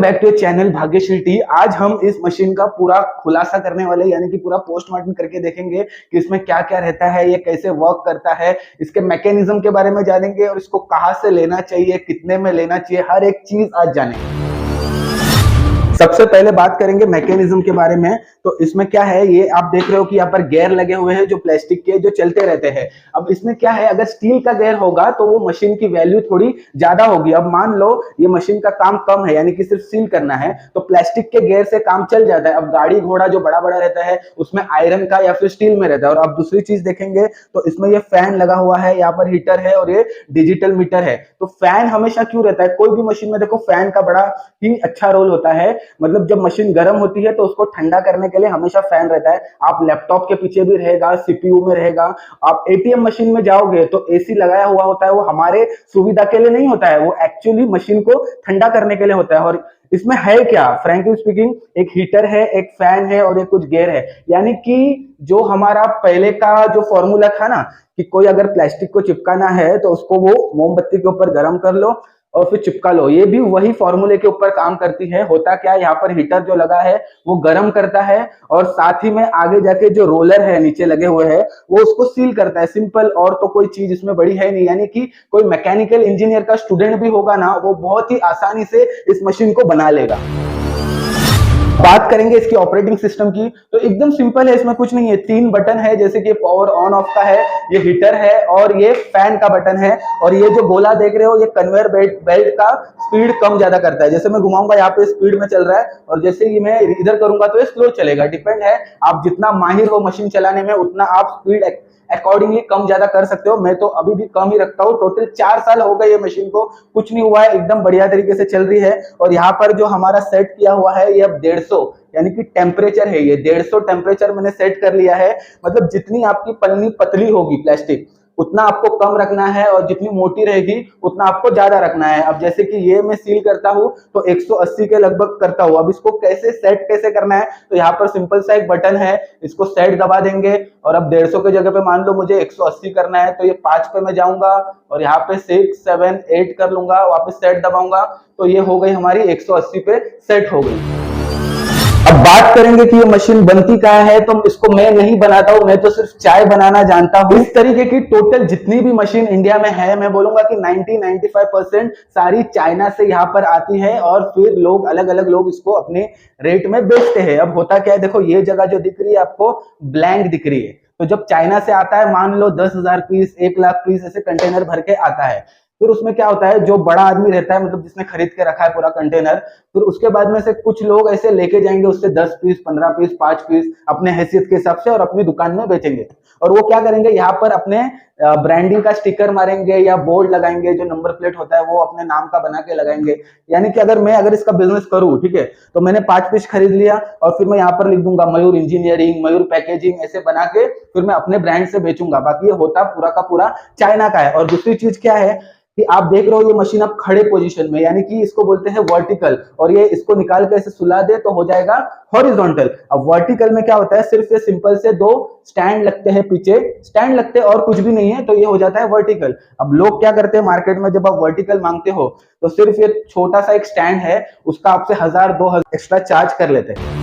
Back to channel Bhagyashree T. आज हम इस मशीन का पूरा खुलासा करने वाले, यानी कि पूरा पोस्टमार्टम करके देखेंगे कि इसमें क्या क्या रहता है, ये कैसे वर्क करता है, इसके मैकेनिज्म के बारे में जानेंगे और इसको कहाँ से लेना चाहिए, कितने में लेना चाहिए, हर एक चीज आज जानेंगे। सबसे पहले बात करेंगे मैकेनिज्म के बारे में। तो इसमें क्या है, ये आप देख रहे हो कि यहाँ पर गेयर लगे हुए हैं जो प्लास्टिक के, जो चलते रहते हैं। अब इसमें क्या है, अगर स्टील का गेयर होगा तो वो मशीन की वैल्यू थोड़ी ज्यादा होगी। अब मान लो ये मशीन का काम कम है, यानी कि सिर्फ सील करना है, तो प्लास्टिक के गेयर से काम चल जाता है। अब गाड़ी घोड़ा जो बड़ा बड़ा रहता है उसमें आयरन का या फिर स्टील में रहता है। और अब दूसरी चीज देखेंगे तो इसमें ये फैन लगा हुआ है, यहाँ पर हीटर है और ये डिजिटल मीटर है। तो फैन हमेशा क्यों रहता है, कोई भी मशीन में देखो फैन का बड़ा ही अच्छा रोल होता है। मतलब जब मशीन गर्म होती है तो उसको ठंडा करने के लिए हमेशा फैन रहता है। आप लैपटॉप के पीछे भी रहेगा, सीपीयू में रहेगा। आप एटीएम मशीन में जाओगे तो एसी लगाया हुआ होता है, वो हमारे सुविधा के लिए नहीं होता है, वो एक्चुअली मशीन को ठंडा करने के लिए होता है। और इसमें है क्या, फ्रैंकली स्पीकिंग, एक हीटर है, एक फैन है और एक कुछ गेयर है। यानी कि जो हमारा पहले का जो फॉर्मूला था ना, कि कोई अगर प्लास्टिक को चिपकाना है तो उसको वो मोमबत्ती के ऊपर गर्म कर लो और फिर चिपका लो, ये भी वही फॉर्मूले के ऊपर काम करती है। होता क्या है, यहाँ पर हीटर जो लगा है वो गर्म करता है और साथ ही में आगे जाके जो रोलर है नीचे लगे हुए हैं वो उसको सील करता है। सिंपल, और तो कोई चीज इसमें बड़ी है नहीं। यानी कि कोई मैकेनिकल इंजीनियर का स्टूडेंट भी होगा ना, वो बहुत ही आसानी से इस मशीन को बना लेगा। बात करेंगे इसकी ऑपरेटिंग सिस्टम की, तो एकदम सिंपल है, इसमें कुछ नहीं है। 3 बटन है, जैसे कि पावर ऑन ऑफ का है, ये हीटर है और ये फैन का बटन है। और ये जो गोला देख रहे हो, ये कन्वेयर बेल्ट का स्पीड कम ज्यादा करता है। जैसे मैं घुमाऊंगा यहाँ पे स्पीड में चल रहा है और जैसे ही मैं इधर करूंगा तो ये स्लो चलेगा। डिपेंड है, आप जितना माहिर हो मशीन चलाने में उतना आप स्पीड अकॉर्डिंगली कम ज्यादा कर सकते हो। मैं तो अभी भी कम ही रखता हूँ। टोटल 4 साल हो गए ये मशीन को, कुछ नहीं हुआ है, एकदम बढ़िया तरीके से चल रही है। और यहाँ पर जो हमारा सेट किया हुआ है ये अब 150, यानी कि टेम्परेचर है, ये 150 टेम्परेचर मैंने सेट कर लिया है। मतलब जितनी आपकी पन्नी पतली होगी प्लास्टिक उतना आपको कम रखना है और जितनी मोटी रहेगी उतना आपको ज्यादा रखना है। अब जैसे कि ये मैं सील करता हूं तो 180 के लगभग करता हूं। अब इसको कैसे सेट कैसे करना है, तो यहाँ पर सिंपल सा एक बटन है, इसको सेट दबा देंगे और अब 150 के जगह पे मान लो मुझे 180 करना है तो ये 5 पे मैं जाऊंगा और यहाँ पे 6, 7, 8 कर लूंगा, वापस सेट दबाऊंगा तो ये हो गई हमारी 180 पे सेट हो गई। अब बात करेंगे कि ये मशीन बनती कहाँ है, तो इसको मैं नहीं बनाता हूं, मैं तो सिर्फ चाय बनाना जानता हूं। इस तरीके की टोटल जितनी भी मशीन इंडिया में है, मैं बोलूंगा कि 90-95% सारी चाइना से यहाँ पर आती है और फिर लोग अलग अलग लोग इसको अपने रेट में बेचते हैं। अब होता क्या है, देखो ये जगह जो दिख रही है आपको ब्लैंक दिख रही है, तो जब चाइना से आता है, मान लो 10,000 पीस, 1,00,000 पीस ऐसे कंटेनर भर के आता है, फिर उसमें क्या होता है, जो बड़ा आदमी रहता है, मतलब जिसने खरीद के रखा है पूरा कंटेनर, फिर उसके बाद में से कुछ लोग ऐसे लेके जाएंगे उससे 10 पीस, 15 पीस, 5 पीस अपने हैसियत के हिसाब से और अपनी दुकान में बेचेंगे। और वो क्या करेंगे, यहाँ पर अपने ब्रांडिंग का स्टिकर मारेंगे या बोर्ड लगाएंगे, जो नंबर प्लेट होता है वो अपने नाम का बना के लगाएंगे। यानी कि अगर इसका बिजनेस करूं, ठीक है, तो मैंने 5 पीस खरीद लिया और फिर मैं यहाँ पर लिख दूंगा मयूर इंजीनियरिंग, मयूर पैकेजिंग, ऐसे बना के फिर मैं अपने ब्रांड से बेचूंगा। बाकी ये होता पूरा का पूरा चाइना का है। और दूसरी चीज क्या है कि आप देख रहे हो ये मशीन अब खड़े पोजीशन में, यानी कि इसको बोलते हैं वर्टिकल, और ये इसको निकाल के ऐसे सुला दे तो हो जाएगा हॉरिजॉन्टल। अब वर्टिकल में क्या होता है, सिर्फ ये सिंपल से 2 स्टैंड लगते हैं, पीछे स्टैंड लगते हैं और कुछ भी नहीं है, तो ये हो जाता है वर्टिकल। अब लोग क्या करते हैं मार्केट में, जब आप वर्टिकल मांगते हो तो सिर्फ ये छोटा सा एक स्टैंड है, उसका आपसे 1000-2000 एक्स्ट्रा चार्ज कर लेते हैं।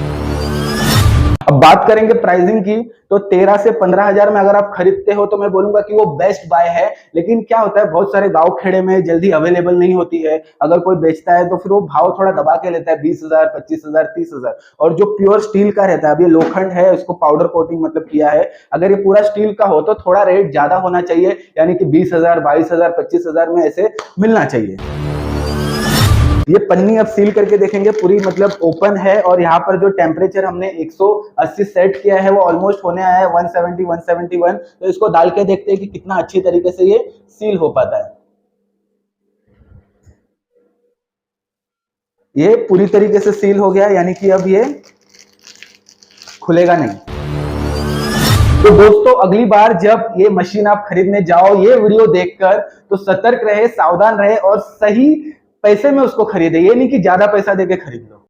अब बात करेंगे प्राइसिंग की, तो 13 से 15,000 में अगर आप खरीदते हो तो मैं बोलूंगा कि वो बेस्ट बाय है। लेकिन क्या होता है, बहुत सारे गांव खेड़े में जल्दी अवेलेबल नहीं होती है, अगर कोई बेचता है तो फिर वो भाव थोड़ा दबा के लेता है, 20,000, 25,000, 30,000। और जो प्योर स्टील का रहता है, अब ये लोखंड है, उसको पाउडर कोटिंग मतलब किया है, अगर ये पूरा स्टील का हो तो थोड़ा रेट ज्यादा होना चाहिए, यानी कि 20,000, 22,000, 25,000 में ऐसे मिलना चाहिए। ये पन्नी अब सील करके देखेंगे, पूरी मतलब ओपन है। और यहाँ पर जो टेम्परेचर हमने 180 सेट किया है वो ऑलमोस्ट होने आया है 170, 171। तो इसको डाल के देखते हैं कि कितना अच्छी तरीके से ये सील हो पाता है। ये पूरी तरीके से सील हो गया, यानी कि अब ये खुलेगा नहीं। तो दोस्तों, अगली बार जब ये मशीन आप खरीदने जाओ, ये वीडियो देखकर तो सतर्क रहे, सावधान रहे और सही पैसे में उसको खरीदे। ये नहीं कि ज्यादा पैसा देके खरीद लो।